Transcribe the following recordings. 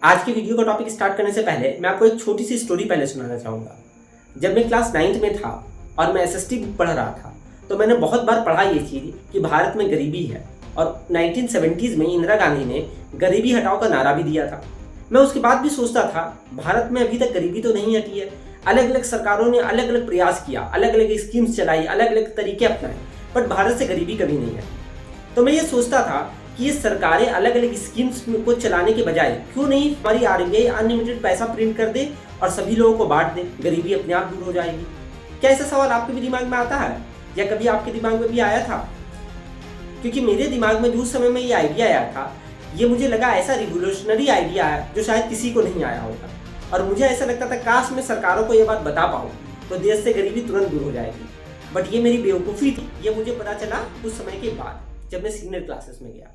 आज की वीडियो का टॉपिक स्टार्ट करने से पहले मैं आपको एक छोटी सी स्टोरी पहले सुनाना चाहूँगा। जब मैं क्लास 9th में था और मैं एसएसटी पढ़ रहा था तो मैंने बहुत बार पढ़ा ये चीज़ कि भारत में गरीबी है और 1970s में इंदिरा गांधी ने गरीबी हटाओ का नारा भी दिया था। मैं उसके बाद भी सोचता था भारत में अभी तक गरीबी तो नहीं हटी है। अलग अलग सरकारों ने अलग अलग प्रयास किया, अलग अलग स्कीम्स चलाई, अलग अलग तरीके अपनाए, बट भारत से गरीबी कभी नहीं हटी। तो मैं ये सोचता था कि ये सरकारें अलग अलग स्कीम्स को चलाने के बजाय क्यों नहीं हमारी आरबीआई अनलिमिटेड पैसा प्रिंट कर दे और सभी लोगों को बांट दे, गरीबी अपने आप दूर हो जाएगी। क्या ऐसा सवाल आपके भी दिमाग में आता है या कभी आपके दिमाग में भी आया था? क्योंकि मेरे दिमाग में जो उस समय में ये आइडिया आया था, ये मुझे लगा ऐसा रिवोल्यूशनरी आइडिया है जो शायद किसी को नहीं आया होगा। और मुझे ऐसा लगता था काश मैं सरकारों को ये बात बता पाऊँ तो देश से गरीबी तुरंत दूर हो जाएगी। बट ये मेरी बेवकूफ़ी थी। ये मुझे पता चला कुछ समय के बाद जब मैं सीनियर क्लासेस में गया।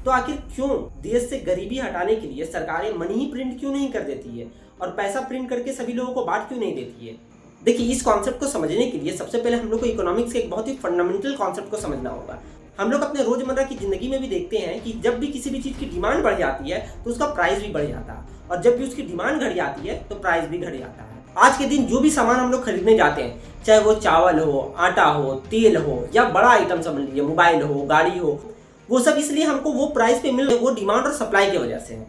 तो आखिर क्यों देश से गरीबी हटाने के लिए सरकारें मनी ही प्रिंट क्यों नहीं कर देती है और पैसा प्रिंट करके सभी लोगों को बांट क्यों नहीं देती है? देखिए, इस कॉन्सेप्ट को समझने के लिए सबसे पहले हम लोग को इकोनॉमिक्स के एक बहुत ही फंडामेंटल कॉन्सेप्ट को समझना होगा। हम लोग अपने रोजमर्रा की जिंदगी में भी देखते हैं कि जब भी किसी भी चीज़ की डिमांड बढ़ जाती है तो उसका प्राइस भी बढ़ जाता है, और जब भी उसकी डिमांड घट जाती है तो प्राइस भी घट जाता है। आज के दिन जो भी सामान हम लोग खरीदने जाते हैं, चाहे वो चावल हो, आटा हो, तेल हो या बड़ा आइटम समझ लीजिए मोबाइल हो, गाड़ी हो, वो सब इसलिए हमको वो प्राइस पे मिल रहे, वो डिमांड और सप्लाई की वजह से है।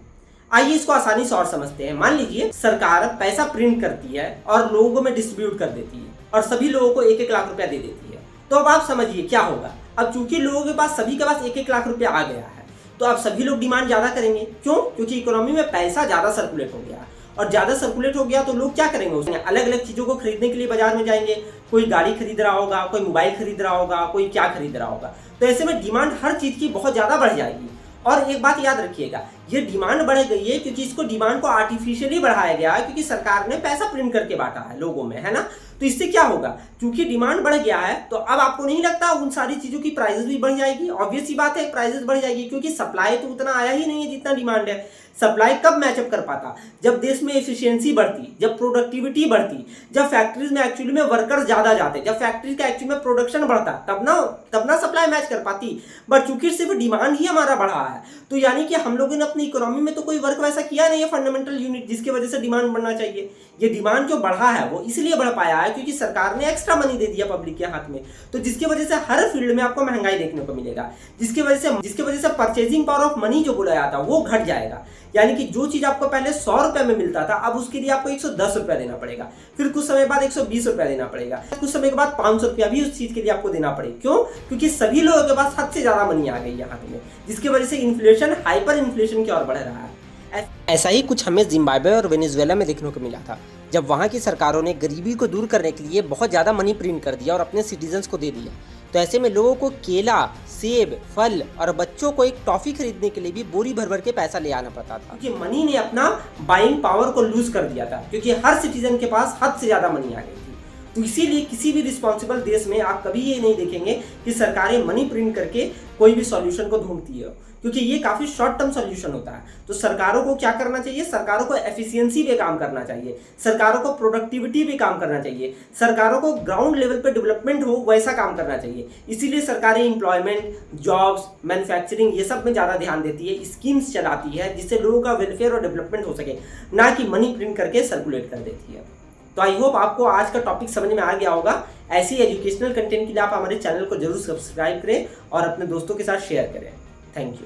आइए इसको आसानी से और समझते हैं। मान लीजिए सरकार पैसा प्रिंट करती है और लोगों में डिस्ट्रीब्यूट कर देती है और सभी लोगों को 1-1 लाख रुपया दे देती है। तो अब आप समझिए क्या होगा। अब चूंकि लोगों के पास, सभी के पास 1-1 लाख रुपया आ गया है, तो अब सभी लोग डिमांड ज्यादा करेंगे। क्यों? क्योंकि इकोनॉमी में पैसा ज्यादा सर्कुलेट हो गया, और ज्यादा सर्कुलेट हो गया तो लोग क्या करेंगे, उसमें अलग अलग चीजों को खरीदने के लिए बाजार में जाएंगे। कोई गाड़ी खरीद रहा होगा, कोई मोबाइल खरीद रहा होगा, कोई क्या खरीद रहा होगा। तो ऐसे में डिमांड हर चीज की बहुत ज्यादा बढ़ जाएगी। और एक बात याद रखिएगा, ये डिमांड बढ़ गई है क्योंकि इसको डिमांड को आर्टिफिशियली बढ़ाया गया है, क्योंकि सरकार ने पैसा प्रिंट करके बांटा है लोगों में, है ना। तो इससे क्या होगा, क्योंकि डिमांड बढ़ गया है तो अब आपको नहीं लगता उन सारी चीजों की प्राइसेस भी बढ़ जाएगी? ऑब्वियस सी बात है, प्राइसेस बढ़ जाएगी क्योंकि सप्लाई तो उतना आया ही नहीं है जितना डिमांड है। सप्लाई कब मैचअप कर पाता? जब देश में एफिशिएंसी बढ़ती, जब प्रोडक्टिविटी बढ़ती, जब फैक्ट्रीज में एक्चुअली में वर्कर्स ज्यादा जाते, जब फैक्ट्री का एक्चुअली में प्रोडक्शन बढ़ता, तब ना सप्लाई मैच कर पाती। बट चूंकि सिर्फ डिमांड ही हमारा बढ़ा है, तो यानी कि हम लोगों ने अपनी इकोनॉमी में तो कोई वर्क वैसा किया नहीं है फंडामेंटल यूनिट जिसकी वजह से डिमांड बढ़ना चाहिए। ये डिमांड जो बढ़ा है वो इसलिए बढ़ पाया है क्योंकि सरकार ने एक्स्ट्रा मनी दे दिया पब्लिक के हाथ में। तो जिसकी वजह से हर फील्ड में आपको महंगाई देखने को मिलेगा, जिसकी वजह से परचेजिंग पावर ऑफ मनी जो बोला जाता है वो घट जाएगा। यानी कि जो चीज आपको पहले 100 रुपए में मिलता था, अब उसके लिए आपको 110 रुपया देना पड़ेगा, फिर कुछ समय बाद 120 रुपया देना पड़ेगा, कुछ समय के बाद 500 रुपया भी उस चीज के लिए आपको देना पड़ेगा। क्यों? क्योंकि सभी लोगों के पास हद से ज्यादा मनी आ गई है हाथ में, जिसकी वजह से इन्फ्लेशन हाइपर इन्फ्लेशन की ओर बढ़ रहा है। ऐसा ही कुछ हमें जिम्बाब्वे और वेनेजुएला में देखने को मिला था, जब वहाँ की सरकारों ने गरीबी को दूर करने के लिए बहुत ज़्यादा मनी प्रिंट कर दिया और अपने सिटीजन्स को दे दिया। तो ऐसे में लोगों को केला, सेब, फल और बच्चों को एक टॉफी खरीदने के लिए भी बोरी भर भर के पैसा ले आना पड़ता था, क्योंकि मनी ने अपना बाइंग पावर को लूज कर दिया था, क्योंकि हर सिटीजन के पास हद से ज़्यादा मनी आ गई थी। तो इसीलिए किसी भी रिस्पॉन्सिबल देश में आप कभी ये नहीं देखेंगे कि सरकारें मनी प्रिंट करके कोई भी सॉल्यूशन को ढूंढती है, क्योंकि ये काफ़ी शॉर्ट टर्म सॉल्यूशन होता है। तो सरकारों को क्या करना चाहिए? सरकारों को एफिशिएंसी पे काम करना चाहिए, सरकारों को प्रोडक्टिविटी पे काम करना चाहिए, सरकारों को ग्राउंड लेवल पे डेवलपमेंट हो वैसा काम करना चाहिए। इसीलिए सरकारें एम्प्लॉयमेंट, जॉब्स, मैन्युफैक्चरिंग ये सब में ज़्यादा ध्यान देती है, स्कीम्स चलाती है जिससे लोगों का वेलफेयर और डेवलपमेंट हो सके, ना कि मनी प्रिंट करके सर्कुलेट कर देती है। तो आई होप आपको आज का टॉपिक समझ में आ गया होगा। ऐसी एजुकेशनल कंटेंट के लिए आप हमारे चैनल को जरूर सब्सक्राइब करें और अपने दोस्तों के साथ शेयर करें। Thank you.